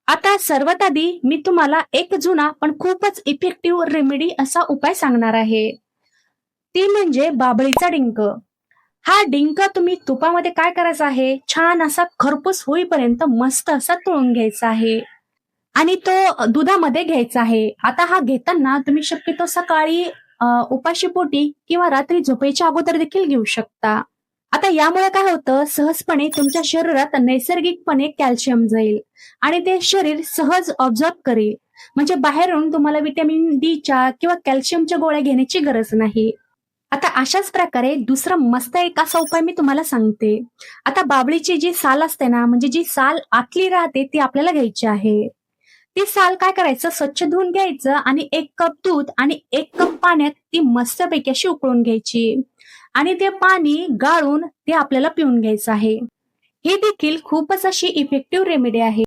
आता सर्वात आधी मी तुम्हाला एक जुना पण खूपच इफेक्टिव्ह रेमेडी असा उपाय सांगणार आहे. ती म्हणजे बाभळीचा डिंक. हा डिंक तुम्ही तुपामध्ये काय करायचा आहे, छान असा खरपूस होईपर्यंत मस्त असा तळून घ्यायचा आहे आणि तो दुधामध्ये घ्यायचा आहे. आता हा घेताना तुम्ही शक्यतो सकाळी उपाशीपोटी किंवा रात्री झोपायच्या अगोदर देखील घेऊ शकता. आता यामुळे काय होतं, सहजपणे तुमच्या शरीरात नैसर्गिकपणे कॅल्शियम जाईल आणि ते शरीर सहज ऑब्झॉर्ब करेल. म्हणजे बाहेरून तुम्हाला व्हिटॅमिन डीच्या किंवा कॅल्शियमच्या गोळ्या घेण्याची गरज नाही. आता अशाच प्रकारे दुसरा मस्त एक असा उपाय मी तुम्हाला सांगते. आता बाभळीची जी साल असते ना, म्हणजे जी साल आतली राहते ती आपल्याला घ्यायची आहे. ती साल काय करायचं, स्वच्छ धुवून घ्यायचं आणि 1 कप दूध आणि 1 कप पाण्यात ती मस्तपैकी अशी उकळून घ्यायची आणि ते पाणी गाळून ते आपल्याला पिऊन घ्यायचं आहे. ही देखील खूपच अशी इफेक्टिव्ह रेमेडी आहे.